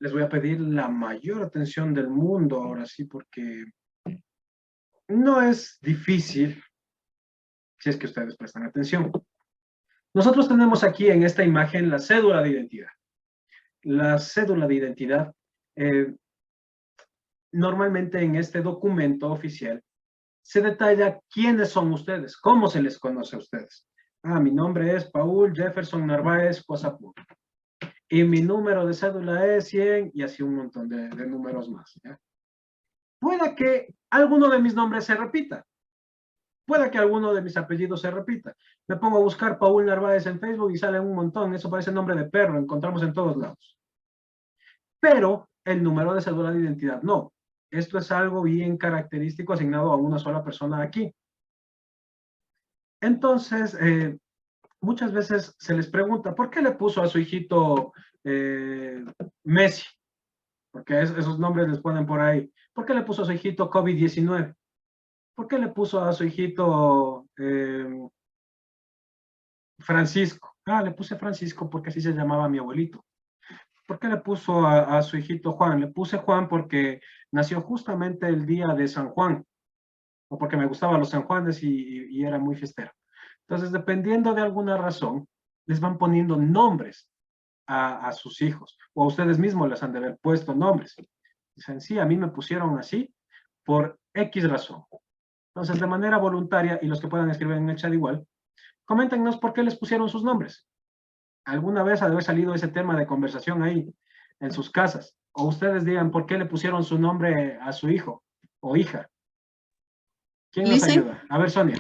les voy a pedir la mayor atención del mundo ahora sí, porque no es difícil si es que ustedes prestan atención. Nosotros tenemos aquí en esta imagen la cédula de identidad. La cédula de identidad, normalmente en este documento oficial, se detalla quiénes son ustedes, cómo se les conoce a ustedes. Ah, mi nombre es Paul Jefferson Narváez Cosapú. Y mi número de cédula es 100 y así un montón de números más. ¿Ya? Puede que alguno de mis nombres se repita. Puede que alguno de mis apellidos se repita. Me pongo a buscar Paul Narváez en Facebook y sale un montón. Eso parece nombre de perro, encontramos en todos lados. Pero el número de cédula de identidad no. Esto es algo bien característico asignado a una sola persona aquí. Entonces, muchas veces se les pregunta, ¿por qué le puso a su hijito Messi? Porque esos nombres les ponen por ahí. ¿Por qué le puso a su hijito COVID-19? ¿Por qué le puso a su hijito Francisco? Ah, le puse Francisco porque así se llamaba mi abuelito. ¿Por qué le puso a su hijito Juan? Le puse Juan porque nació justamente el día de San Juan, o porque me gustaban los San Juanes y era muy fiestero. Entonces, dependiendo de alguna razón, les van poniendo nombres a sus hijos, o a ustedes mismos les han de haber puesto nombres. Dicen, sí, a mí me pusieron así por X razón. Entonces, de manera voluntaria, y los que puedan escribir en el chat igual, coméntenos por qué les pusieron sus nombres. ¿Alguna vez ha de haber salido ese tema de conversación ahí en sus casas? O ustedes digan por qué le pusieron su nombre a su hijo o hija. ¿Quién nos Listen, ayuda? A ver, Sonia.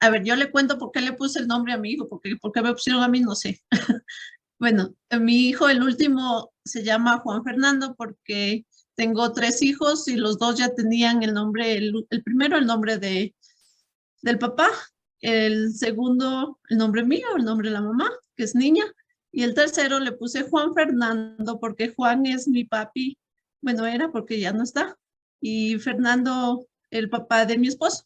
A ver, yo le cuento por qué le puse el nombre a mi hijo, porque por qué me pusieron a mí, no sé. Bueno, mi hijo, el último, se llama Juan Fernando porque tengo 3 hijos y los 2 ya tenían el nombre, el primero el nombre del papá, el segundo el nombre mío, el nombre de la mamá, que es niña, y el tercero le puse Juan Fernando porque Juan es mi papi, bueno, era porque ya no está, y Fernando, el papá de mi esposo.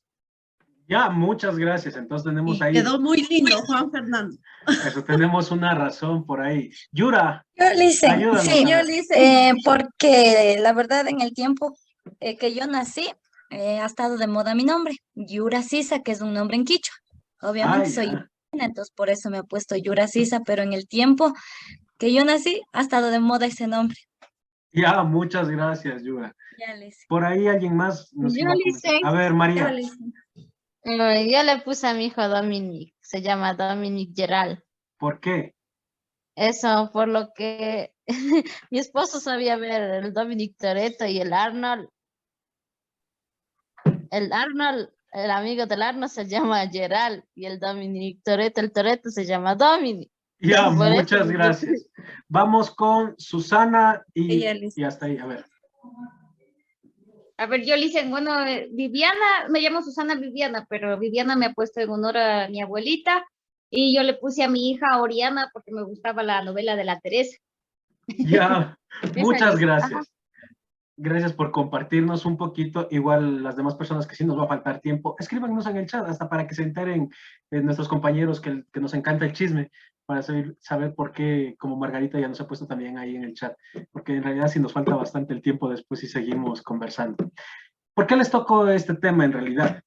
Ya, muchas gracias. Entonces tenemos Y ahí, quedó muy lindo, Juan Fernando. eso, tenemos una razón por ahí. Yura, Yo Licen, ayúdanos. sí, A ver. porque la verdad en el tiempo que yo nací ha estado de moda mi nombre, Yura Sisa, que es un nombre en quichua. Ah, Obviamente soy ya. indígena, entonces por eso me he puesto Yura Sisa, pero en el tiempo que yo nací ha estado de moda ese nombre. Ya, muchas gracias, Yura. Ya Licen. Por ahí alguien más nos Yo iba a le comentar. hice, A ver, Ya María, Licen. yo le puse a mi hijo Dominic, se llama Dominic Gerald. ¿por qué? Eso por lo que mi esposo sabía ver el Dominic Toretto y el Arnold. El Arnold, el amigo del Arnold se llama Gerald y el Dominic Toretto, el Toretto se llama Dominic. Ya, Por eso muchas le puse. gracias. Vamos con Susana Ya y Licen. hasta ahí. A ver. A ver, yo le hice, bueno, Viviana, me llamo Susana Viviana, pero Viviana me ha puesto en honor a mi abuelita y yo le puse a mi hija Oriana porque me gustaba la novela de la Teresa. Ya, Esa le muchas hice. Ajá. gracias. Gracias por compartirnos un poquito. Igual las demás personas que sí nos va a faltar tiempo, escríbanos en el chat hasta para que se enteren nuestros compañeros que nos encanta el chisme, para saber por qué, como Margarita ya nos ha puesto también ahí en el chat, porque en realidad sí nos falta bastante el tiempo después y seguimos conversando. ¿Por qué les tocó este tema en realidad?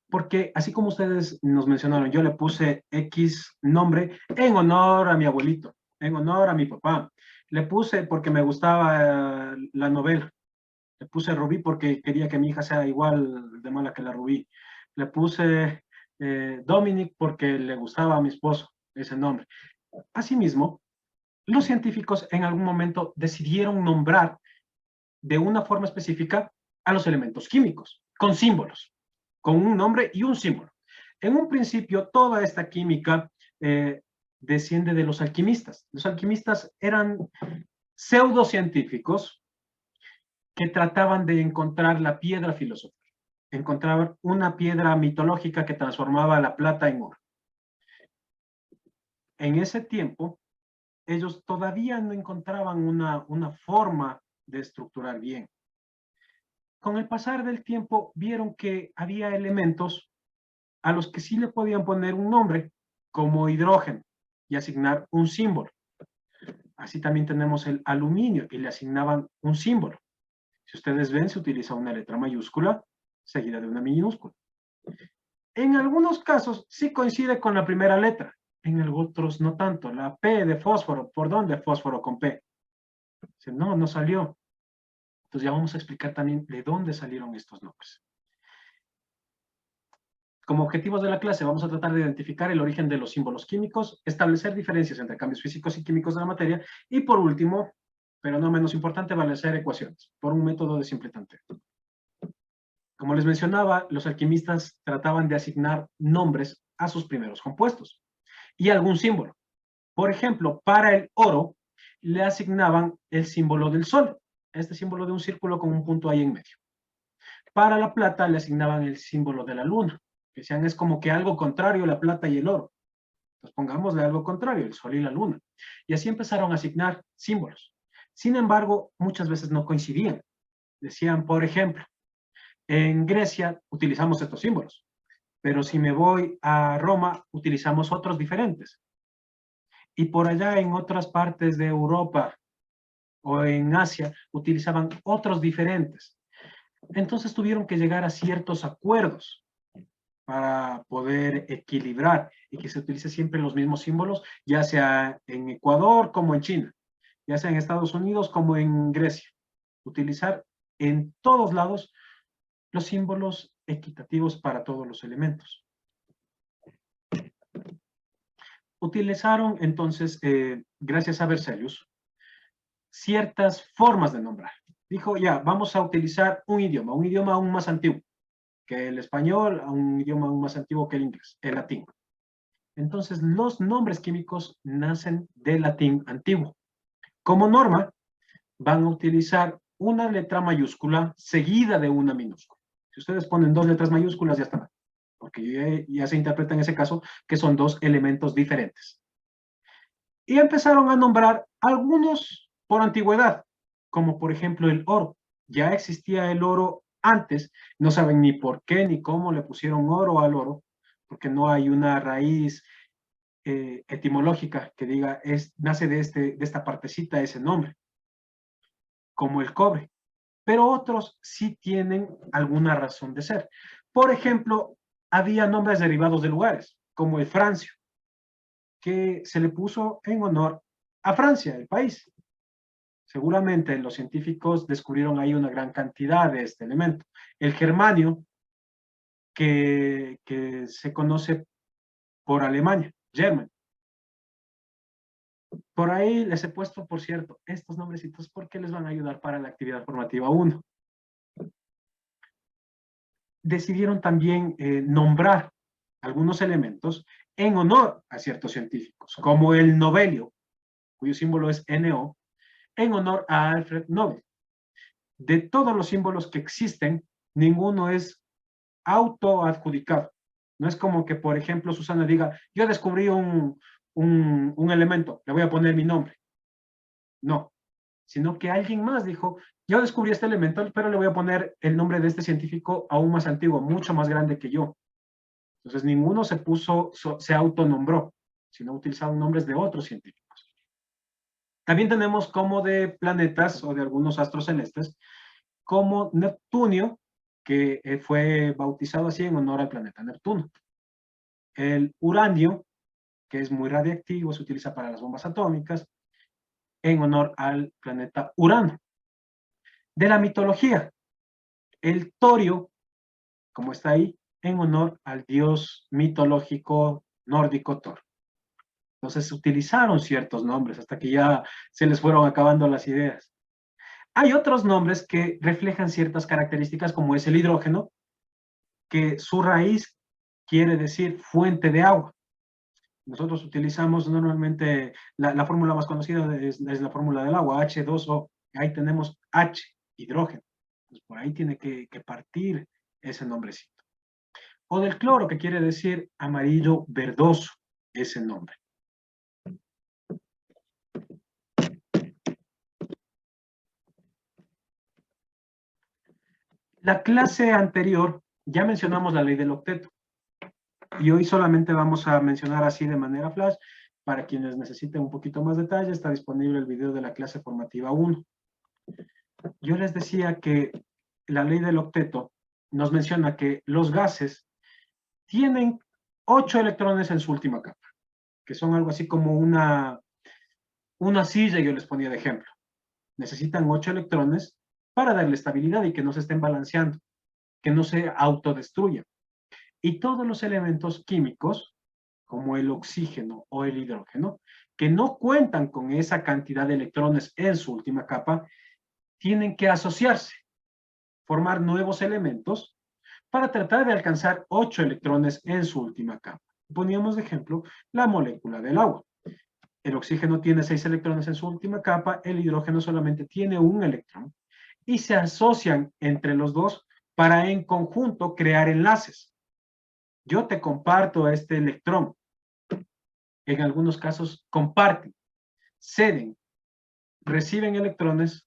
Porque así como ustedes nos mencionaron, yo le puse X nombre en honor a mi abuelito, en honor a mi papá. Le puse porque me gustaba la novela. Le puse Rubí porque quería que mi hija sea igual de mala que la Rubí. Le puse Dominic porque le gustaba a mi esposo ese nombre. Asimismo, los científicos en algún momento decidieron nombrar de una forma específica a los elementos químicos, con símbolos, con un nombre y un símbolo. En un principio, toda esta química desciende de los alquimistas. Los alquimistas eran pseudocientíficos que trataban de encontrar la piedra filosofal, encontraban una piedra mitológica que transformaba la plata en oro. En ese tiempo, ellos todavía no encontraban una forma de estructurar bien. Con el pasar del tiempo, vieron que había elementos a los que sí le podían poner un nombre, como hidrógeno, y asignar un símbolo. Así también tenemos el aluminio y le asignaban un símbolo. Si ustedes ven, se utiliza una letra mayúscula seguida de una minúscula. En algunos casos sí coincide con la primera letra, en otros no tanto. La P de fósforo, ¿por dónde fósforo con P? Dice, no, no salió. Entonces ya vamos a explicar también de dónde salieron estos nombres. Como objetivos de la clase vamos a tratar de identificar el origen de los símbolos químicos, establecer diferencias entre cambios físicos y químicos de la materia y por último, pero no menos importante, establecer ecuaciones por un método de simple tanteo. Como les mencionaba, los alquimistas trataban de asignar nombres a sus primeros compuestos y algún símbolo. Por ejemplo, para el oro le asignaban el símbolo del sol, este símbolo de un círculo con un punto ahí en medio. Para la plata le asignaban el símbolo de la luna, que decían es como que algo contrario la plata y el oro. Entonces pongámosle algo contrario, el sol y la luna. Y así empezaron a asignar símbolos. Sin embargo, muchas veces no coincidían. Decían, por ejemplo, en Grecia utilizamos estos símbolos, pero si me voy a Roma utilizamos otros diferentes. Y por allá en otras partes de Europa o en Asia utilizaban otros diferentes. Entonces tuvieron que llegar a ciertos acuerdos para poder equilibrar y que se utilice siempre los mismos símbolos, ya sea en Ecuador como en China, ya sea en Estados Unidos como en Grecia. Utilizar en todos lados los símbolos equitativos para todos los elementos. Utilizaron entonces, gracias a Berzelius, ciertas formas de nombrar. Dijo, ya, vamos a utilizar un idioma aún más antiguo que el español, a un idioma aún más antiguo que el inglés, el latín. Entonces, los nombres químicos nacen del latín antiguo. Como norma, van a utilizar una letra mayúscula seguida de una minúscula. Si ustedes ponen dos letras mayúsculas, ya está mal, porque ya se interpreta en ese caso que son dos elementos diferentes. Y empezaron a nombrar algunos por antigüedad, como por ejemplo el oro. Ya existía el oro antes, no saben ni por qué ni cómo le pusieron oro al oro, porque no hay una raíz etimológica que diga, nace de esta partecita ese nombre, como el cobre. Pero otros sí tienen alguna razón de ser. Por ejemplo, había nombres derivados de lugares, como el Francio, que se le puso en honor a Francia, el país. Seguramente los científicos descubrieron ahí una gran cantidad de este elemento. El germanio, que se conoce por Alemania, German. Por ahí les he puesto, por cierto, estos nombrecitos porque les van a ayudar para la actividad formativa 1. Decidieron también nombrar algunos elementos en honor a ciertos científicos, como el novelio, cuyo símbolo es NO, en honor a Alfred Nobel. De todos los símbolos que existen, ninguno es autoadjudicado. No es como que, por ejemplo, Susana diga, yo descubrí un elemento, le voy a poner mi nombre. No, sino que alguien más dijo, yo descubrí este elemento, pero le voy a poner el nombre de este científico aún más antiguo, mucho más grande que yo. Entonces, ninguno se autonombró, sino utilizaron nombres de otros científicos. También tenemos como de planetas o de algunos astros celestes, como Neptunio, que fue bautizado así en honor al planeta Neptuno. El uranio, que es muy radiactivo, se utiliza para las bombas atómicas, en honor al planeta Urano. De la mitología, el torio, como está ahí, en honor al dios mitológico nórdico Thor. Entonces utilizaron ciertos nombres hasta que ya se les fueron acabando las ideas. Hay otros nombres que reflejan ciertas características, como es el hidrógeno, que su raíz quiere decir fuente de agua. Nosotros utilizamos normalmente, la fórmula más conocida es la fórmula del agua, H2O. Ahí tenemos H, hidrógeno. Pues por ahí tiene que partir ese nombrecito. O del cloro, que quiere decir amarillo verdoso, ese nombre. La clase anterior ya mencionamos la ley del octeto. Y hoy solamente vamos a mencionar así de manera flash Para quienes necesiten un poquito más detalle, está disponible el video de la clase formativa 1. Yo les decía que la ley del octeto nos menciona que los gases tienen 8 electrones en su última capa, que son algo así como una silla, yo les ponía de ejemplo. Necesitan 8 electrones para darle estabilidad y que no se estén balanceando, que no se autodestruyan. Y todos los elementos químicos, como el oxígeno o el hidrógeno, que no cuentan con esa cantidad de electrones en su última capa, tienen que asociarse, formar nuevos elementos para tratar de alcanzar 8 electrones en su última capa. Poníamos de ejemplo la molécula del agua. El oxígeno tiene 6 electrones en su última capa, el hidrógeno solamente tiene 1 electrón, y se asocian entre los dos para en conjunto crear enlaces. Yo te comparto este electrón. En algunos casos comparten, ceden, reciben electrones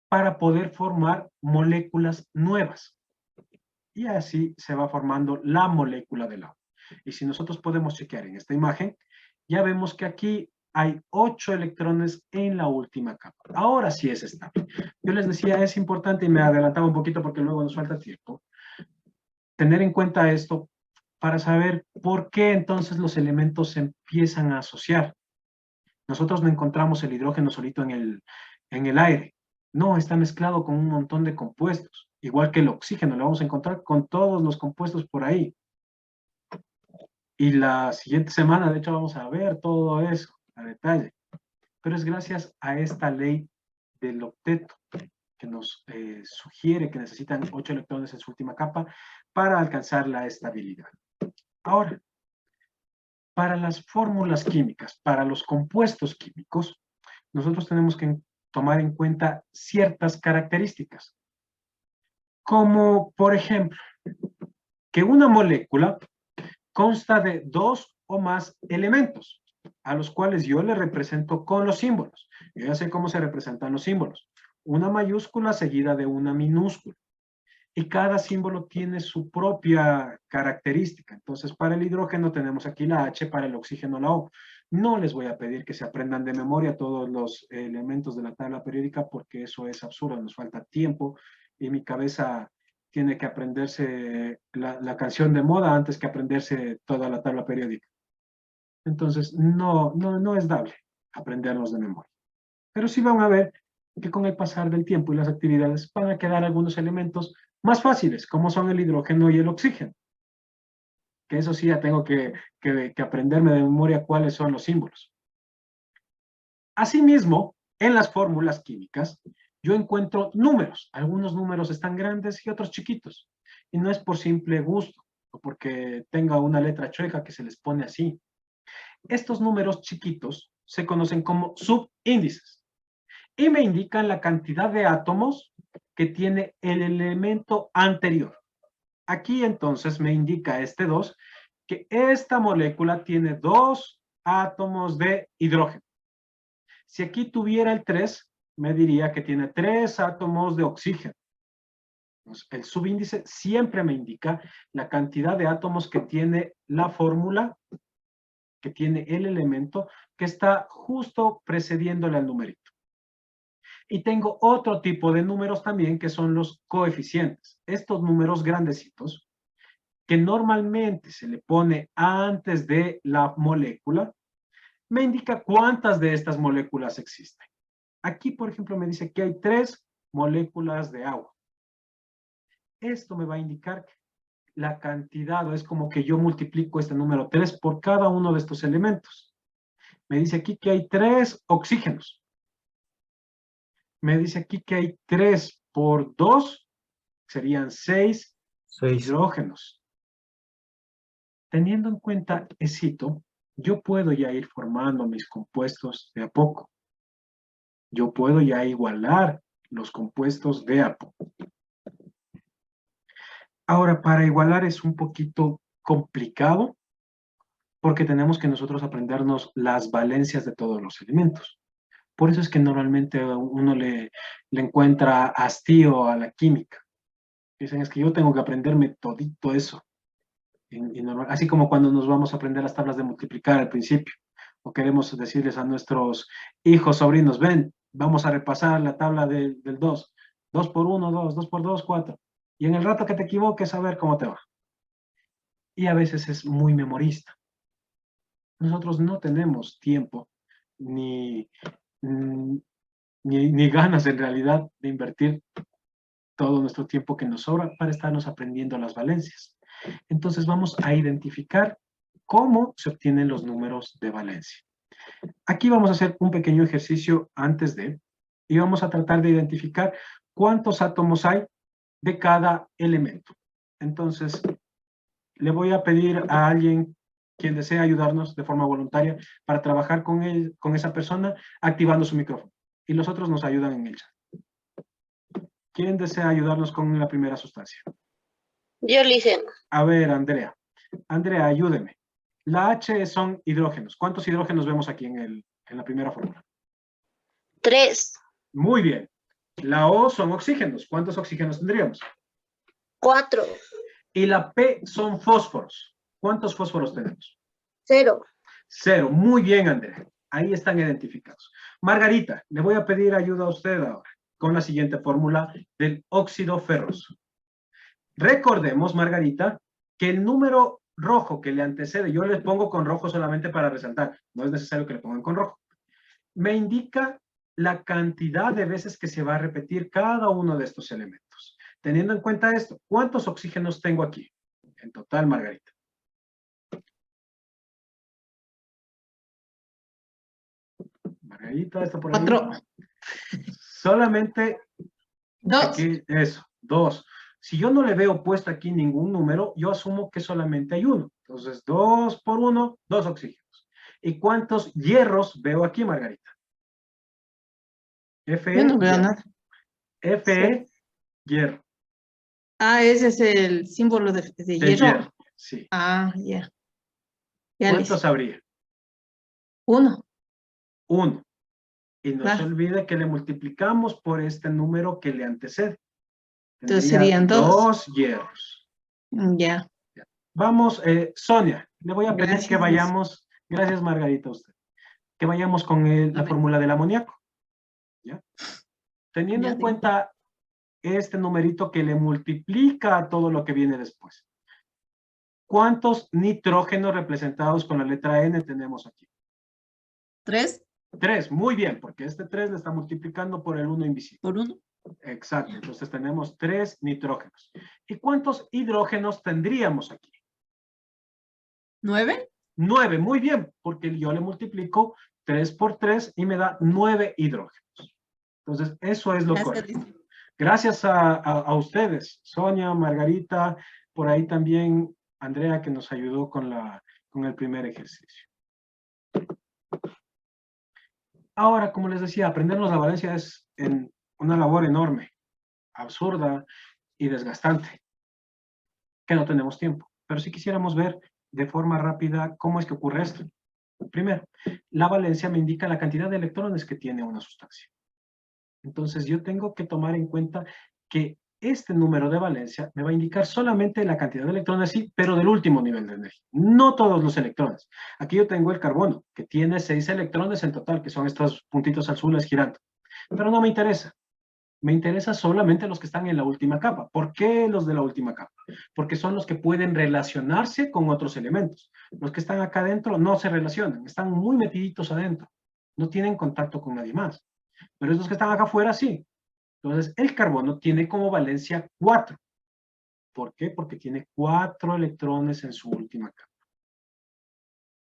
para poder formar moléculas nuevas. Y así se va formando la molécula del agua. Y si nosotros podemos chequear en esta imagen, ya vemos que aquí hay 8 electrones en la última capa. Ahora sí es estable. Yo les decía, es importante, y me adelantaba un poquito porque luego nos falta tiempo, tener en cuenta esto para saber por qué entonces los elementos se empiezan a asociar. Nosotros no encontramos el hidrógeno solito en el aire. No, está mezclado con un montón de compuestos. Igual que el oxígeno, lo vamos a encontrar con todos los compuestos por ahí. Y la siguiente semana, de hecho, vamos a ver todo eso a detalle. Pero es gracias a esta ley del octeto que nos sugiere que necesitan 8 electrones en su última capa para alcanzar la estabilidad. Ahora, para las fórmulas químicas, para los compuestos químicos, nosotros tenemos que tomar en cuenta ciertas características. Como, por ejemplo, que una molécula consta de 2 o más elementos, a los cuales yo le represento con los símbolos. Yo ya sé cómo se representan los símbolos. Una mayúscula seguida de una minúscula. Y cada símbolo tiene su propia característica. Entonces, para el hidrógeno tenemos aquí la H, para el oxígeno la O. No les voy a pedir que se aprendan de memoria todos los elementos de la tabla periódica porque eso es absurdo, nos falta tiempo y mi cabeza tiene que aprenderse la canción de moda antes que aprenderse toda la tabla periódica. Entonces, no es dable aprenderlos de memoria. Pero sí van a ver que con el pasar del tiempo y las actividades van a quedar algunos elementos más fáciles, como son el hidrógeno y el oxígeno. Que eso sí ya tengo que aprenderme de memoria cuáles son los símbolos. Asimismo, en las fórmulas químicas, yo encuentro números. Algunos números están grandes y otros chiquitos. Y no es por simple gusto, o porque tenga una letra chueca que se les pone así. Estos números chiquitos se conocen como subíndices. Y me indican la cantidad de átomos que tiene el elemento anterior. Aquí entonces me indica este 2 que esta molécula tiene 2 átomos de hidrógeno. Si aquí tuviera el 3, me diría que tiene 3 átomos de oxígeno. Entonces, el subíndice siempre me indica la cantidad de átomos que tiene la fórmula, que tiene el elemento que está justo precediéndole al numerito. Y tengo otro tipo de números también que son los coeficientes. Estos números grandecitos que normalmente se le pone antes de la molécula, me indica cuántas de estas moléculas existen. Aquí, por ejemplo, me dice que hay 3 moléculas de agua. Esto me va a indicar la cantidad, o es como que yo multiplico este número 3 por cada uno de estos elementos. Me dice aquí que hay 3 oxígenos. Me dice aquí que hay 3 por 2, serían 6 hidrógenos. Teniendo en cuenta eso, yo puedo ya ir formando mis compuestos de a poco. Yo puedo ya igualar los compuestos de a poco. Ahora, para igualar es un poquito complicado porque tenemos que nosotros aprendernos las valencias de todos los elementos. Por eso es que normalmente uno le encuentra hastío a la química. Dicen, es que yo tengo que aprenderme todito eso. Así como cuando nos vamos a aprender las tablas de multiplicar al principio. o queremos decirles a nuestros hijos, sobrinos, ven, vamos a repasar la tabla del 2. 2 por 1, 2, 2 por 2, 4. Y en el rato que te equivoques, a ver cómo te va. Y a veces es muy memorista. Nosotros no tenemos tiempo ni ganas en realidad de invertir todo nuestro tiempo que nos sobra para estarnos aprendiendo las valencias. Entonces vamos a identificar cómo se obtienen los números de valencia. Aquí vamos a hacer un pequeño ejercicio antes de, y vamos a tratar de identificar cuántos átomos hay de cada elemento. Entonces, le voy a pedir a alguien quien desea ayudarnos de forma voluntaria para trabajar con esa persona activando su micrófono. Y los otros nos ayudan en el chat. ¿Quién desea ayudarnos con la primera sustancia? Yo lo hice. A ver, Andrea. Andrea, ayúdeme. La H son hidrógenos. ¿Cuántos hidrógenos vemos aquí en la primera fórmula? 3, Muy bien. La O son oxígenos. ¿Cuántos oxígenos tendríamos? 4, Y la P son fósforos. ¿Cuántos fósforos tenemos? 0. 0. Muy bien, Andrea. Ahí están identificados. Margarita, le voy a pedir ayuda a usted ahora con la siguiente fórmula del óxido ferroso. Recordemos, Margarita, que el número rojo que le antecede, yo les pongo con rojo solamente para resaltar, no es necesario que le pongan con rojo, me indica la cantidad de veces que se va a repetir cada uno de estos elementos. Teniendo en cuenta esto, ¿cuántos oxígenos tengo aquí? En total, Margarita. Margarita, está por ahí. 4. Solamente 2. aquí, eso, 2. Si yo no le veo puesto aquí ningún número, yo asumo que solamente hay uno. Entonces, 2 por 1, 2 oxígenos. ¿Y cuántos hierros veo aquí, Margarita? Fe, Yo no veo hierro. nada. Fe, hierro. Ah, ese es el símbolo de De hierro. hierro, sí. Ah, ya. Ya ¿Cuántos habría? 1. 1. Y no se Claro. olvide que le multiplicamos por este número que le antecede. Entonces Tendría serían 2. 2 hierros. Ya. Vamos, Sonia, le voy a pedir Gracias, que vayamos, gracias Margarita a usted, que vayamos con la fórmula del amoníaco. ¿Ya? Teniendo Ya, en cuenta este numerito que le multiplica a todo lo que viene después. ¿Cuántos nitrógenos representados con la letra N tenemos aquí? 3 3, muy bien, porque este 3 le está multiplicando por el 1 invisible. por 1. Exacto, entonces tenemos 3 nitrógenos. ¿Y cuántos hidrógenos tendríamos aquí? 9. 9, muy bien, porque yo le multiplico 3 por 3 y me da 9 hidrógenos. Entonces, eso es lo correcto. Gracias a ustedes, Sonia, Margarita, por ahí también Andrea, que nos ayudó con el primer ejercicio. Ahora, como les decía, aprendernos la valencia es una labor enorme, absurda y desgastante, que no tenemos tiempo. Pero si quisiéramos ver de forma rápida cómo es que ocurre esto. Primero, la valencia me indica la cantidad de electrones que tiene una sustancia. Entonces yo tengo que tomar en cuenta que este número de valencia me va a indicar solamente la cantidad de electrones, sí, pero del último nivel de energía, no todos los electrones. Aquí yo tengo el carbono, que tiene 6 electrones en total, que son estos puntitos azules girando. Pero no me interesa. Me interesa solamente los que están en la última capa. ¿Por qué los de la última capa? Porque son los que pueden relacionarse con otros elementos. Los que están acá adentro no se relacionan, están muy metiditos adentro. No tienen contacto con nadie más. Pero esos que están acá afuera, sí. Entonces, el carbono tiene como valencia 4. ¿Por qué? Porque tiene 4 electrones en su última capa.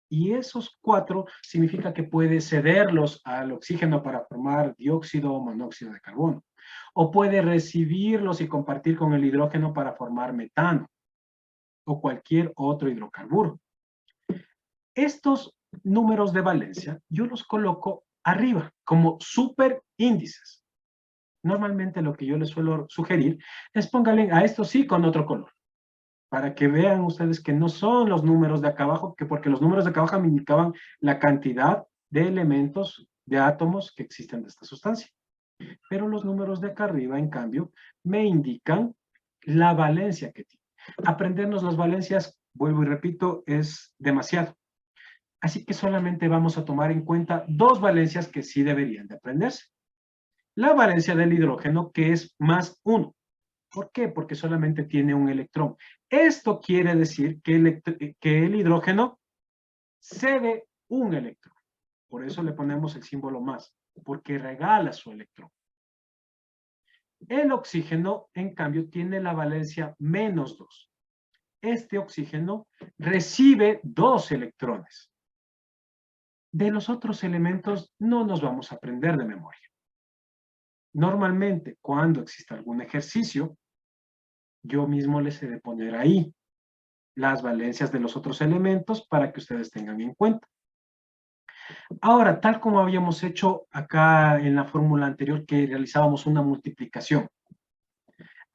Y esos 4 significa que puede cederlos al oxígeno para formar dióxido o monóxido de carbono. O puede recibirlos y compartir con el hidrógeno para formar metano. O cualquier otro hidrocarburo. Estos números de valencia yo los coloco arriba como superíndices. Normalmente lo que yo les suelo sugerir es pónganle a esto sí con otro color, para que vean ustedes que no son los números de acá abajo, porque los números de acá abajo me indicaban la cantidad de elementos, de átomos que existen de esta sustancia. Pero los números de acá arriba, en cambio, me indican la valencia que tiene. Aprendernos las valencias, vuelvo y repito, es demasiado. Así que solamente vamos a tomar en cuenta dos valencias que sí deberían de aprenderse. La valencia del hidrógeno, que es +1. ¿Por qué? Porque solamente tiene un electrón. Esto quiere decir que el hidrógeno cede un electrón. Por eso le ponemos el símbolo más, porque regala su electrón. El oxígeno, en cambio, tiene la valencia -2. Este oxígeno recibe 2 electrones. De los otros elementos no nos vamos a aprender de memoria. Normalmente, cuando existe algún ejercicio, yo mismo les he de poner ahí las valencias de los otros elementos para que ustedes tengan en cuenta. Ahora, tal como habíamos hecho acá en la fórmula anterior que realizábamos una multiplicación,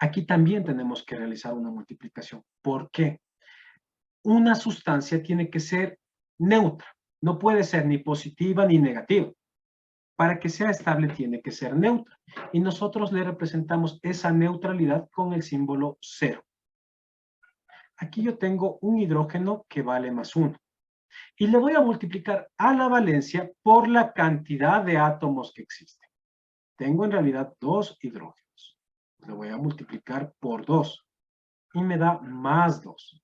aquí también tenemos que realizar una multiplicación. ¿Por qué? Una sustancia tiene que ser neutra, no puede ser ni positiva ni negativa. Para que sea estable tiene que ser neutra. Y nosotros le representamos esa neutralidad con el símbolo 0. Aquí yo tengo un hidrógeno que vale +1. Y le voy a multiplicar a la valencia por la cantidad de átomos que existen. Tengo en realidad 2 hidrógenos. Le voy a multiplicar por 2. Y me da +2.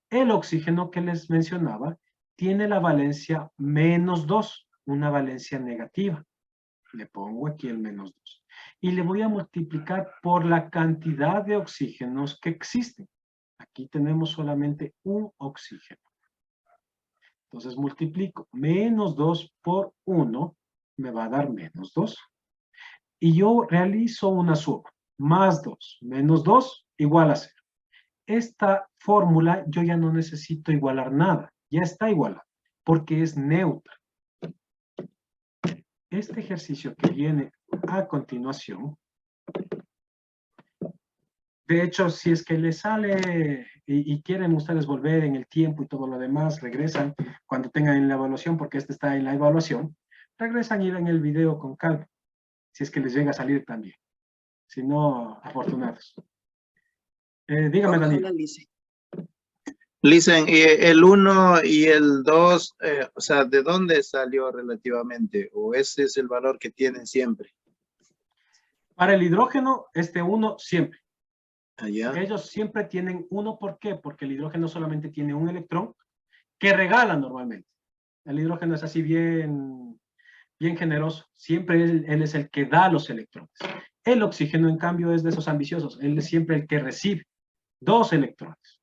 El oxígeno que les mencionaba tiene la valencia -2, una valencia negativa. Le pongo aquí el -2. Y le voy a multiplicar por la cantidad de oxígenos que existen. Aquí tenemos solamente un oxígeno. Entonces multiplico -2 por 1, me va a dar -2. Y yo realizo una suma. +2 menos 2 igual a 0. Esta fórmula yo ya no necesito igualar nada. Ya está igualada, porque es neutra. Este ejercicio que viene a continuación, de hecho, si es que les sale y quieren ustedes volver en el tiempo y todo lo demás, regresan cuando tengan la evaluación, porque este está en la evaluación, regresan y ven el video con calma, si es que les llega a salir también. Si no, afortunados. Dígame, Daniel. Listen, el 1 y el 2, o sea, ¿de dónde salió relativamente? ¿O ese es el valor que tienen siempre? Para el hidrógeno, este 1 siempre. Allá. Ellos siempre tienen 1, ¿por qué? Porque el hidrógeno solamente tiene un electrón que regala normalmente. El hidrógeno es así bien generoso. Siempre él es el que da los electrones. El oxígeno, en cambio, es de esos ambiciosos. Él es siempre el que recibe 2 electrones.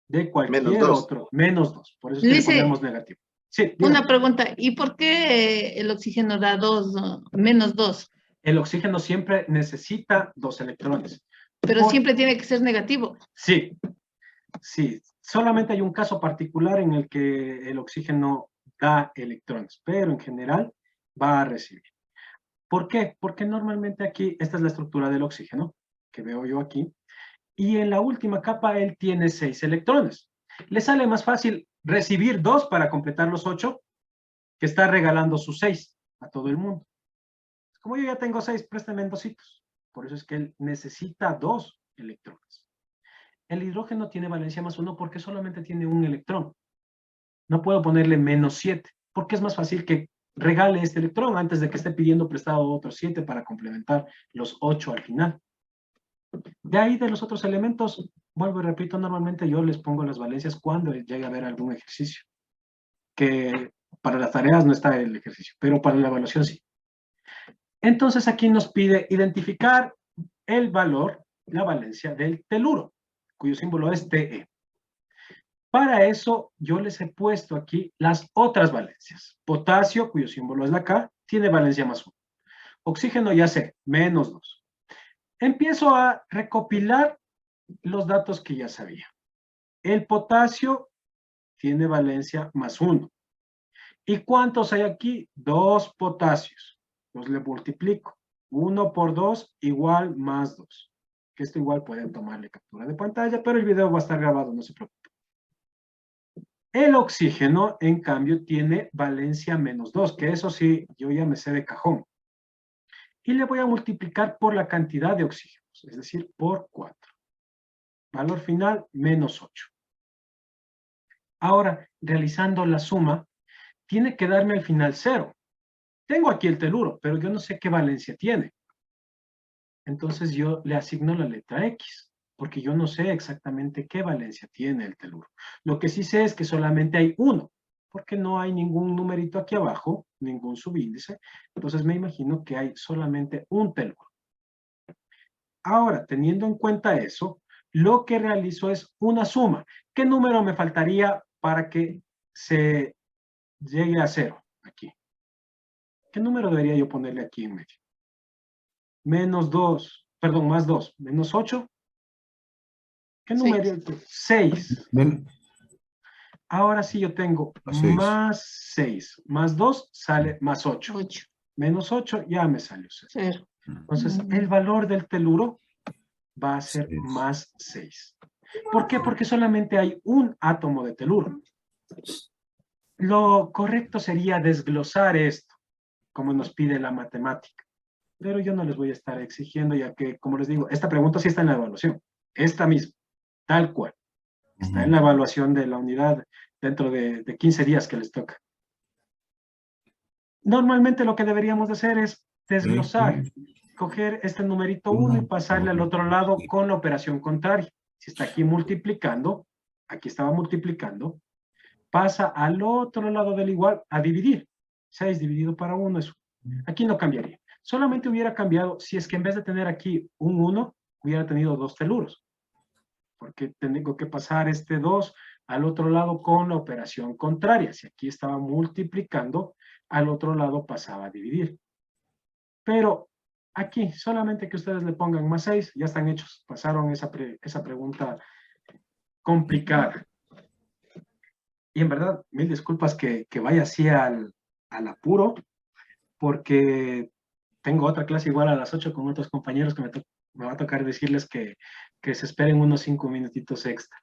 De cualquier otro, -2. Por eso es que le ponemos negativo. Sí, una pregunta, ¿y por qué el oxígeno da -2? El oxígeno siempre necesita 2 electrones. Pero siempre tiene que ser negativo. Sí, sí. Solamente hay un caso particular en el que el oxígeno da electrones, pero en general va a recibir. ¿Por qué? Porque normalmente aquí, esta es la estructura del oxígeno, que veo yo aquí, y en la última capa él tiene 6 electrones. Le sale más fácil recibir 2 para completar los 8, que está regalando sus 6 a todo el mundo. Como yo ya tengo 6, préstame 2. Por eso es que él necesita 2 electrones. El hidrógeno tiene valencia +1 porque solamente tiene un electrón. No puedo ponerle -7, porque es más fácil que regale este electrón antes de que esté pidiendo prestado otros 7 para complementar los 8 al final. De ahí, de los otros elementos, vuelvo y repito, normalmente yo les pongo las valencias cuando llegue a haber algún ejercicio. Que para las tareas no está el ejercicio, pero para la evaluación sí. Entonces aquí nos pide identificar el valor, la valencia del teluro, cuyo símbolo es Te. Para eso yo les he puesto aquí las otras valencias. Potasio, cuyo símbolo es la K, tiene valencia +1. Oxígeno ya sé, -2. Empiezo a recopilar los datos que ya sabía. El potasio tiene valencia +1. ¿Y cuántos hay aquí? 2 potasios. Los le multiplico. 1 por 2 igual +2. Que esto igual pueden tomarle captura de pantalla, pero el video va a estar grabado, no se preocupen. El oxígeno, en cambio, tiene valencia -2, que eso sí, yo ya me sé de cajón. Y le voy a multiplicar por la cantidad de oxígenos, es decir, por 4. Valor final, -8. Ahora, realizando la suma, tiene que darme al final 0. Tengo aquí el teluro, pero yo no sé qué valencia tiene. Entonces yo le asigno la letra X, porque yo no sé exactamente qué valencia tiene el teluro. Lo que sí sé es que solamente hay 1, porque no hay ningún numerito aquí abajo, ningún subíndice. Entonces me imagino que hay solamente un teluro. Ahora, teniendo en cuenta eso, lo que realizo es una suma. ¿Qué número me faltaría para que se llegue a 0 aquí? ¿Qué número debería yo ponerle aquí en medio? Menos 2, perdón, más 2, menos 8. ¿Qué número? 6. Ahora sí yo tengo más 6, más 2 sale más 8. 8. Menos 8 ya me salió 0. 0. Entonces el valor del teluro va a ser más 6. ¿Por qué? Porque solamente hay un átomo de teluro. Lo correcto sería desglosar esto, como nos pide la matemática. Pero yo no les voy a estar exigiendo, ya que, como les digo, esta pregunta sí está en la evaluación. Esta misma, tal cual. Está en la evaluación de la unidad dentro de 15 días que les toca. Normalmente lo que deberíamos de hacer es desglosar, coger este numerito 1 y pasarle al otro lado con la operación contraria. Si está aquí multiplicando, aquí estaba multiplicando, pasa al otro lado del igual a dividir. 6 dividido para 1 es 1. Aquí no cambiaría. Solamente hubiera cambiado si es que en vez de tener aquí un 1, hubiera tenido 2 teluros. Porque tengo que pasar este 2 al otro lado con la operación contraria. Si aquí estaba multiplicando, al otro lado pasaba a dividir. Pero aquí, solamente que ustedes le pongan más 6, ya están hechos. Pasaron esa pregunta complicada. Y en verdad, mil disculpas que vaya así al apuro, porque tengo otra clase igual a las 8 con otros compañeros que me va a tocar decirles que se esperen unos 5 minutitos extra.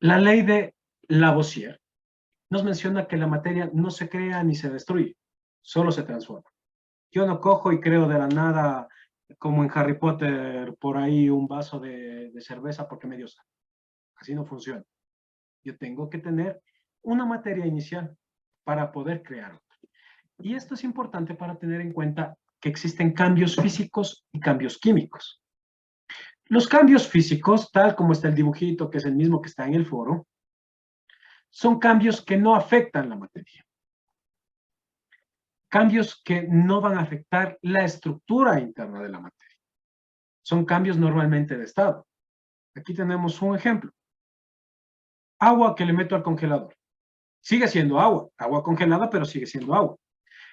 La ley de Lavoisier nos menciona que la materia no se crea ni se destruye, solo se transforma. Yo no cojo y creo de la nada, como en Harry Potter, por ahí un vaso de cerveza porque me dio sal. Así no funciona. Yo tengo que tener una materia inicial para poder crear otra. Y esto es importante para tener en cuenta que existen cambios físicos y cambios químicos. Los cambios físicos, tal como está el dibujito, que es el mismo que está en el foro, son cambios que no afectan la materia. Cambios que no van a afectar la estructura interna de la materia. Son cambios normalmente de estado. Aquí tenemos un ejemplo. Agua que le meto al congelador. Sigue siendo agua. Agua congelada, pero sigue siendo agua.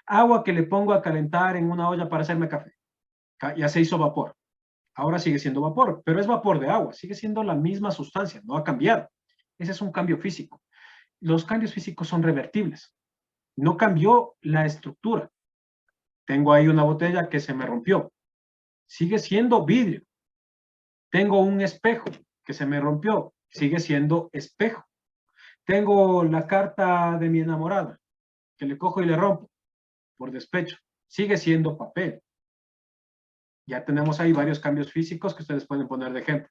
Agua que le pongo a calentar en una olla para hacerme café. Ya se hizo vapor. Ahora sigue siendo vapor, pero es vapor de agua. Sigue siendo la misma sustancia, no ha cambiado. Ese es un cambio físico. Los cambios físicos son revertibles. No cambió la estructura. Tengo ahí una botella que se me rompió. Sigue siendo vidrio. Tengo un espejo que se me rompió. Sigue siendo espejo. Tengo la carta de mi enamorada que le cojo y le rompo por despecho. Sigue siendo papel. Ya tenemos ahí varios cambios físicos que ustedes pueden poner de ejemplo.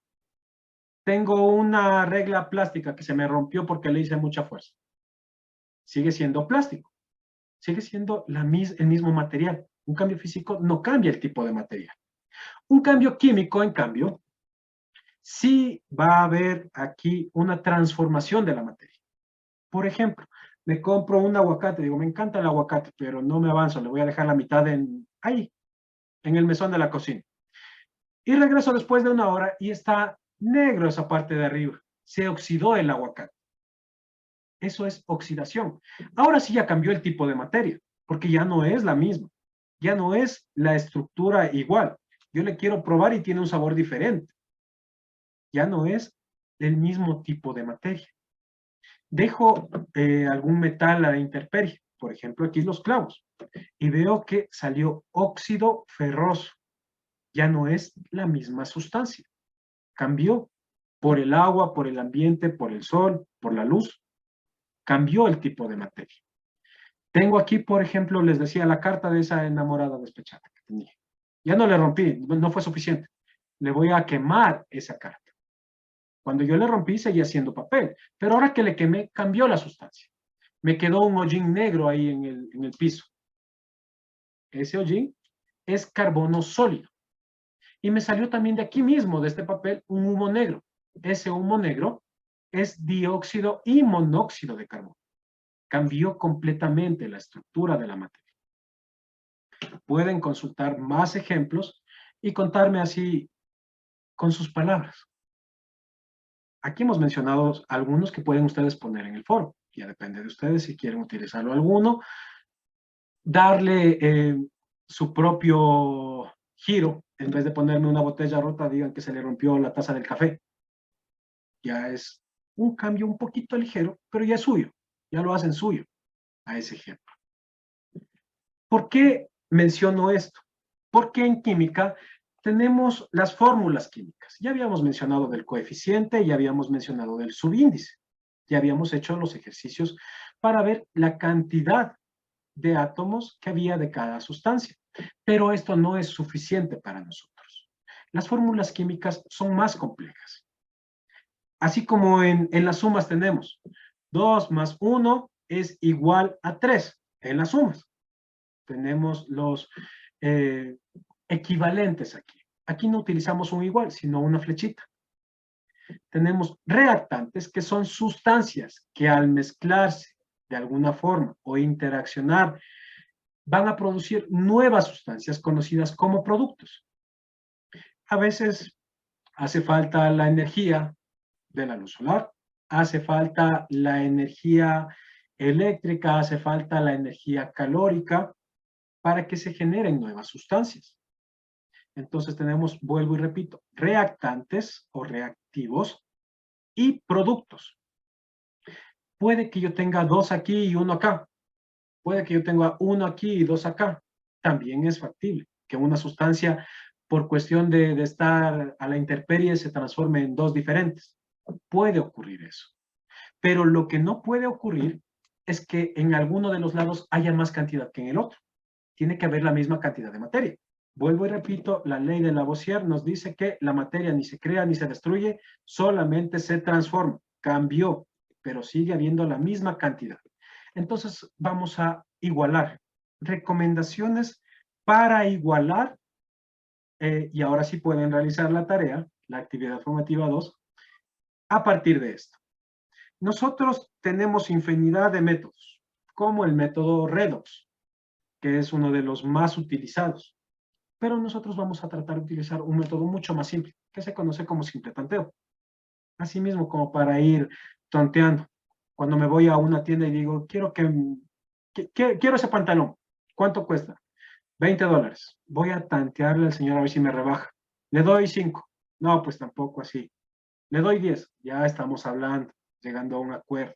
Tengo una regla plástica que se me rompió porque le hice mucha fuerza. Sigue siendo plástico. Sigue siendo el mismo material. Un cambio físico no cambia el tipo de material. Un cambio químico, en cambio, sí va a haber aquí una transformación de la materia. Por ejemplo, me compro un aguacate, digo, me encanta el aguacate, pero no me avanzo, le voy a dejar la mitad ahí, en el mesón de la cocina. Y regreso después de una hora y está negro esa parte de arriba. Se oxidó el aguacate. Eso es oxidación. Ahora sí ya cambió el tipo de materia, porque ya no es la misma. Ya no es la estructura igual. Yo le quiero probar y tiene un sabor diferente. Ya no es el mismo tipo de materia. Dejo algún metal a la intemperie, por ejemplo aquí los clavos, y veo que salió óxido ferroso. Ya no es la misma sustancia. Cambió por el agua, por el ambiente, por el sol, por la luz. Cambió el tipo de materia. Tengo aquí, por ejemplo, les decía la carta de esa enamorada despechada que tenía. Ya no le rompí, no fue suficiente. Le voy a quemar esa carta. Cuando yo le rompí, seguía siendo papel. Pero ahora que le quemé, cambió la sustancia. me quedó un hollín negro ahí en el piso. Ese hollín es carbono sólido. Y me salió también de aquí mismo, de este papel, un humo negro. Ese humo negro es dióxido y monóxido de carbono. Cambió completamente la estructura de la materia. Pueden consultar más ejemplos y contarme así con sus palabras. Aquí hemos mencionado algunos que pueden ustedes poner en el foro. Ya depende de ustedes si quieren utilizarlo alguno. Darle su propio giro. En vez de ponerme una botella rota, digan que se le rompió la taza del café. Ya es un cambio un poquito ligero, pero ya es suyo. Ya lo hacen suyo a ese ejemplo. ¿Por qué menciono esto? Porque en química tenemos las fórmulas químicas. Ya habíamos mencionado del coeficiente, ya habíamos mencionado del subíndice. Ya habíamos hecho los ejercicios para ver la cantidad de átomos que había de cada sustancia. Pero esto no es suficiente para nosotros. Las fórmulas químicas son más complejas. Así como en las sumas tenemos 2 más 1 es igual a 3 en las sumas. Tenemos los equivalentes aquí. Aquí no utilizamos un igual, sino una flechita. Tenemos reactantes, que son sustancias que al mezclarse de alguna forma o interaccionar van a producir nuevas sustancias conocidas como productos. A veces hace falta la energía de la luz solar, hace falta la energía eléctrica, hace falta la energía calórica para que se generen nuevas sustancias. Entonces tenemos, vuelvo y repito, reactantes o reactivos y productos. Puede que yo tenga 2 aquí y 1 acá. Puede que yo tenga 1 aquí y 2 acá. También es factible que una sustancia, por cuestión de estar a la intemperie, se transforme en 2 diferentes. Puede ocurrir eso. Pero lo que no puede ocurrir es que en alguno de los lados haya más cantidad que en el otro. Tiene que haber la misma cantidad de materia. Vuelvo y repito, la ley de Lavoisier nos dice que la materia ni se crea ni se destruye, solamente se transforma. Cambió, pero sigue habiendo la misma cantidad. Entonces vamos a igualar. Recomendaciones para igualar, y ahora sí pueden realizar la tarea, la actividad formativa 2, a partir de esto. Nosotros tenemos infinidad de métodos, como el método redox, que es uno de los más utilizados. Pero nosotros vamos a tratar de utilizar un método mucho más simple, que se conoce como simple tanteo. Asimismo, como para ir tonteando. Cuando me voy a una tienda y digo, quiero ese pantalón, ¿cuánto cuesta? $20. Voy a tantearle al señor a ver si me rebaja. Le doy 5. No, pues tampoco así. Le doy 10. Ya estamos hablando, llegando a un acuerdo.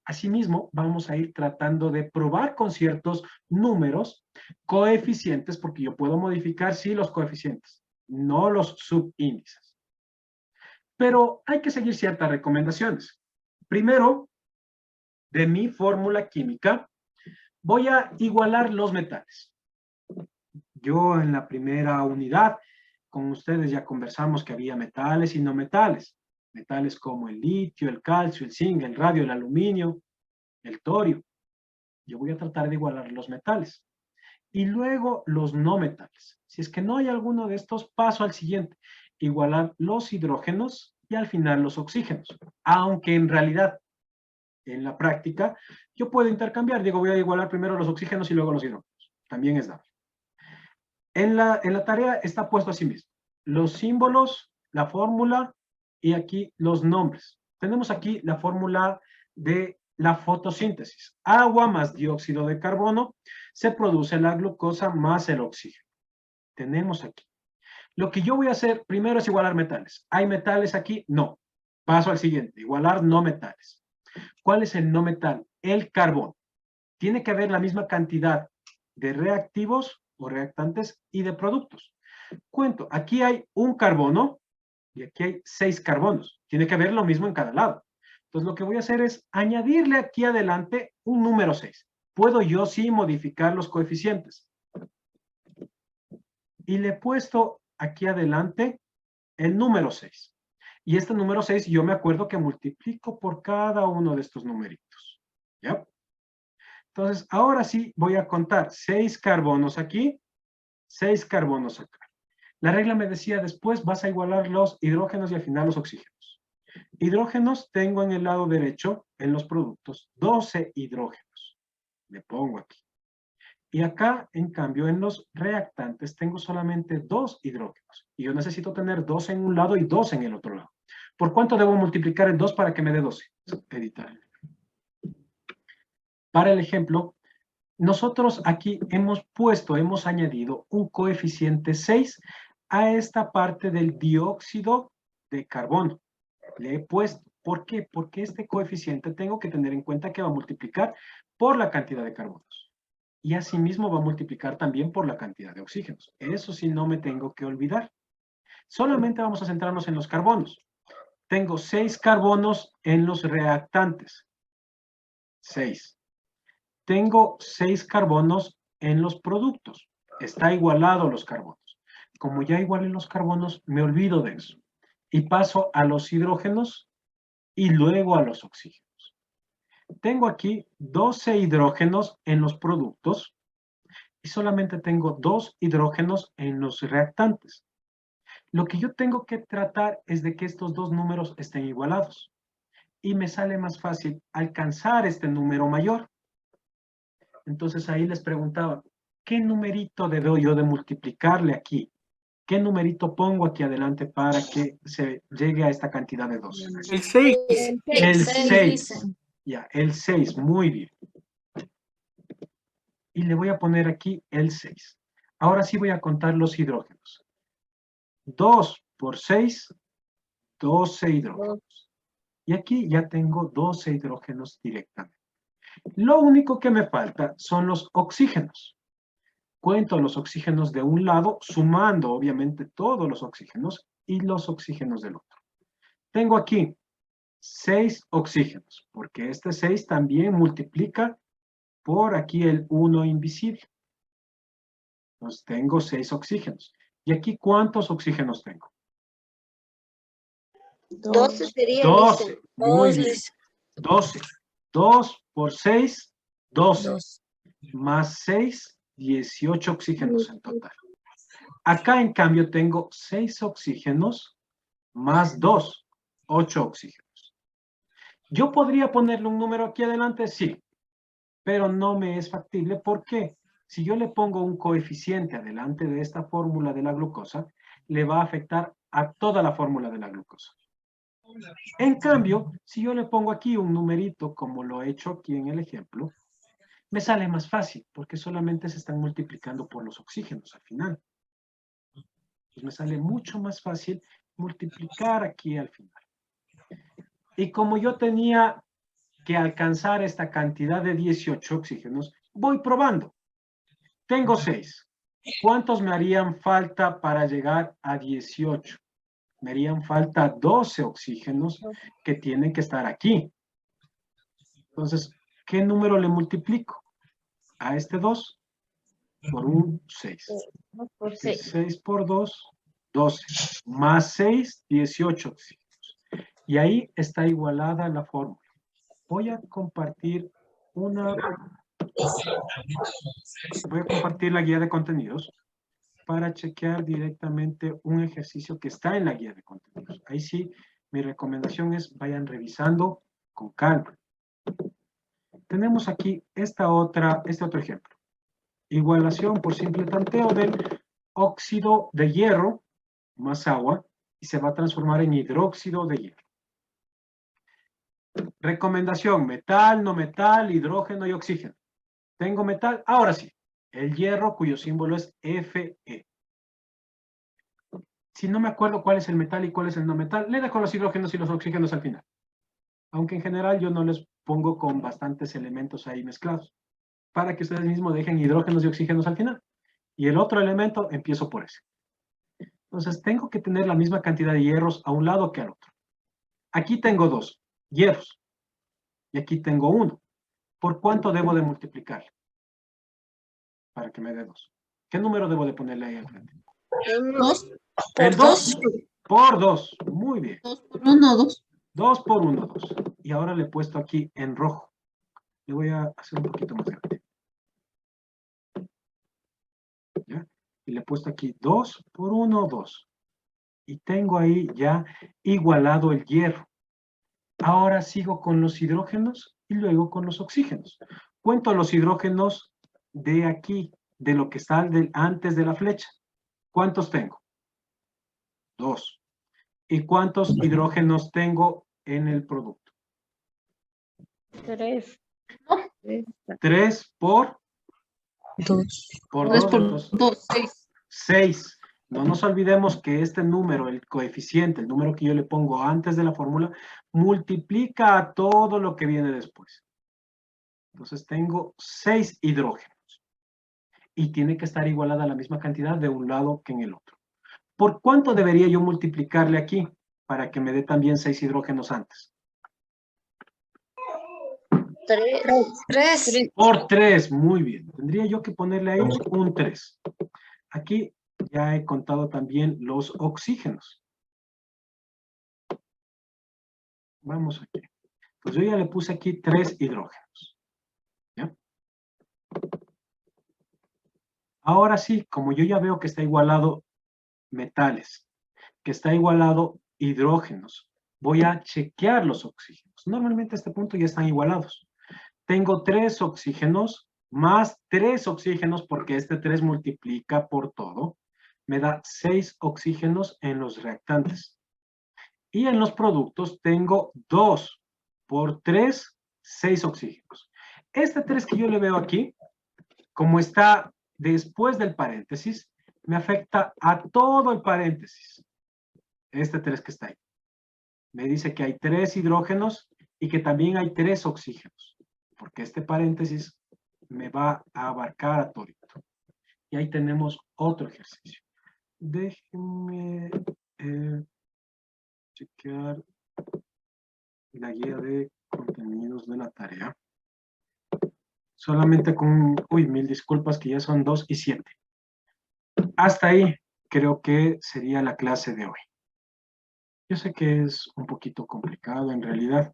Asimismo, vamos a ir tratando de probar con ciertos números, coeficientes, porque yo puedo modificar, sí, los coeficientes, no los subíndices. Pero hay que seguir ciertas recomendaciones. Primero, de mi fórmula química, voy a igualar los metales. Yo en la primera unidad, con ustedes ya conversamos que había metales y no metales. Metales como el litio, el calcio, el zinc, el radio, el aluminio, el torio. Yo voy a tratar de igualar los metales. Y luego los no metales. Si es que no hay alguno de estos, paso al siguiente. Igualar los hidrógenos y al final los oxígenos. Aunque en realidad, en la práctica, yo puedo intercambiar. Digo, voy a igualar primero los oxígenos y luego los hidrógenos. También es dable. En la tarea está puesto así mismo. Los símbolos, la fórmula y aquí los nombres. Tenemos aquí la fórmula de la fotosíntesis. Agua más dióxido de carbono, se produce la glucosa más el oxígeno. Tenemos aquí. Lo que yo voy a hacer primero es igualar metales. ¿Hay metales aquí? No. Paso al siguiente, igualar no metales. ¿Cuál es el no metal? El carbono. Tiene que haber la misma cantidad de reactivos o reactantes y de productos. Cuento, aquí hay un carbono y aquí hay 6 carbonos. Tiene que haber lo mismo en cada lado. Entonces lo que voy a hacer es añadirle aquí adelante un número 6. Puedo yo sí modificar los coeficientes. Y le he puesto aquí adelante el número 6. Y este número 6 yo me acuerdo que multiplico por cada uno de estos numeritos. ¿Ya? Entonces, ahora sí voy a contar 6 carbonos aquí, 6 carbonos acá. La regla me decía, después vas a igualar los hidrógenos y al final los oxígenos. Hidrógenos tengo en el lado derecho, en los productos, 12 hidrógenos. Le pongo aquí. Y acá, en cambio, en los reactantes tengo solamente 2 hidrógenos. Y yo necesito tener 2 en un lado y 2 en el otro lado. ¿Por cuánto debo multiplicar el 2 para que me dé 12? Editar. Para el ejemplo, nosotros aquí hemos añadido un coeficiente 6 a esta parte del dióxido de carbono. Le he puesto. ¿Por qué? Porque este coeficiente tengo que tener en cuenta que va a multiplicar por la cantidad de carbonos. Y asimismo va a multiplicar también por la cantidad de oxígenos. Eso sí no me tengo que olvidar. Solamente vamos a centrarnos en los carbonos. Tengo 6 carbonos en los reactantes. 6. Tengo 6 carbonos en los productos. Está igualado los carbonos. Como ya igualé los carbonos, me olvido de eso. Y paso a los hidrógenos y luego a los oxígenos. Tengo aquí 12 hidrógenos en los productos y solamente tengo 2 hidrógenos en los reactantes. Lo que yo tengo que tratar es de que estos dos números estén igualados. Y me sale más fácil alcanzar este número mayor. Entonces ahí les preguntaba, ¿qué numerito debo yo de multiplicarle aquí? ¿Qué numerito pongo aquí adelante para que se llegue a esta cantidad de 12? El 6. El 6, 6. dice. Ya, el 6, muy bien. Y le voy a poner aquí el 6. Ahora sí voy a contar los hidrógenos. 2 por 6, 12 hidrógenos. Y aquí ya tengo 12 hidrógenos directamente. Lo único que me falta son los oxígenos. Cuento los oxígenos de un lado, sumando obviamente todos los oxígenos y los oxígenos del otro. Tengo aquí 6 oxígenos, porque este 6 también multiplica por aquí el 1 invisible. Entonces tengo 6 oxígenos. ¿Y aquí cuántos oxígenos tengo? 12 sería, 12. dice. Muy 2, bien. 12. 2 por 6, 12. 2. Más 6, 18 oxígenos en total. Acá, en cambio, tengo 6 oxígenos más 2, 8 oxígenos. ¿Yo podría ponerle un número aquí adelante? Sí, pero no me es factible. ¿Por qué? Si yo le pongo un coeficiente adelante de esta fórmula de la glucosa, le va a afectar a toda la fórmula de la glucosa. En cambio, si yo le pongo aquí un numerito, como lo he hecho aquí en el ejemplo, me sale más fácil, porque solamente se están multiplicando por los oxígenos al final. Pues me sale mucho más fácil multiplicar aquí al final. Y como yo tenía que alcanzar esta cantidad de 18 oxígenos, voy probando. Tengo 6. ¿Cuántos me harían falta para llegar a 18? Me harían falta 12 oxígenos que tienen que estar aquí. Entonces, ¿qué número le multiplico? A este 2 por un 6. 2 por 6. 6 por 2, 12. Más 6, 18 oxígenos. Y ahí está igualada la fórmula. Voy a compartir la guía de contenidos para chequear directamente un ejercicio que está en la guía de contenidos. Ahí sí, mi recomendación es vayan revisando con calma. Tenemos aquí este otro ejemplo. Igualación por simple tanteo del óxido de hierro más agua y se va a transformar en hidróxido de hierro. Recomendación, metal, no metal, hidrógeno y oxígeno. Tengo metal, ahora sí, el hierro cuyo símbolo es Fe. Si no me acuerdo cuál es el metal y cuál es el no metal, le dejo los hidrógenos y los oxígenos al final. Aunque en general yo no les pongo con bastantes elementos ahí mezclados, para que ustedes mismos dejen hidrógenos y oxígenos al final. Y el otro elemento, empiezo por ese. Entonces, tengo que tener la misma cantidad de hierros a un lado que al otro. Aquí tengo 2 hierros. Y aquí tengo 1. ¿Por cuánto debo de multiplicar? Para que me dé 2. ¿Qué número debo de ponerle ahí al frente? 2 El por 2 2. por 2. Muy bien. 2 por 1, 2. 2 por 1, 2. Y ahora le he puesto aquí en rojo. Le voy a hacer un poquito más grande. ¿Ya? Y le he puesto aquí 2 por 1, 2. Y tengo ahí ya igualado el hierro. Ahora sigo con los hidrógenos y luego con los oxígenos. Cuento los hidrógenos de aquí, de lo que está antes de la flecha. ¿Cuántos tengo? 2. ¿Y cuántos hidrógenos tengo en el producto? 3. 3 por 2. por 3 2, por entonces 2, 6. 6. No nos olvidemos que este número, el coeficiente, el número que yo le pongo antes de la fórmula, multiplica a todo lo que viene después. Entonces tengo 6 hidrógenos. Y tiene que estar igualada a la misma cantidad de un lado que en el otro. ¿Por cuánto debería yo multiplicarle aquí para que me dé también 6 hidrógenos antes? 3. Por 3, muy bien. Tendría yo que ponerle ahí un 3. Aquí ya he contado también los oxígenos. Vamos aquí. Pues yo ya le puse aquí 3 hidrógenos. ¿Ya? Ahora sí, como yo ya veo que está igualado metales, que está igualado hidrógenos, voy a chequear los oxígenos. Normalmente a este punto ya están igualados. Tengo 3 oxígenos más 3 oxígenos porque este 3 multiplica por todo. Me da 6 oxígenos en los reactantes. Y en los productos tengo 2 por 3, 6 oxígenos. Este 3 que yo le veo aquí, como está después del paréntesis, me afecta a todo el paréntesis. Este 3 que está ahí. Me dice que hay 3 hidrógenos y que también hay 3 oxígenos. Porque este paréntesis me va a abarcar a todo. Y ahí tenemos otro ejercicio. Déjenme chequear la guía de contenidos de la tarea. Solamente con, mil disculpas que ya son 2 y 7. Hasta ahí creo que sería la clase de hoy. Yo sé que es un poquito complicado en realidad.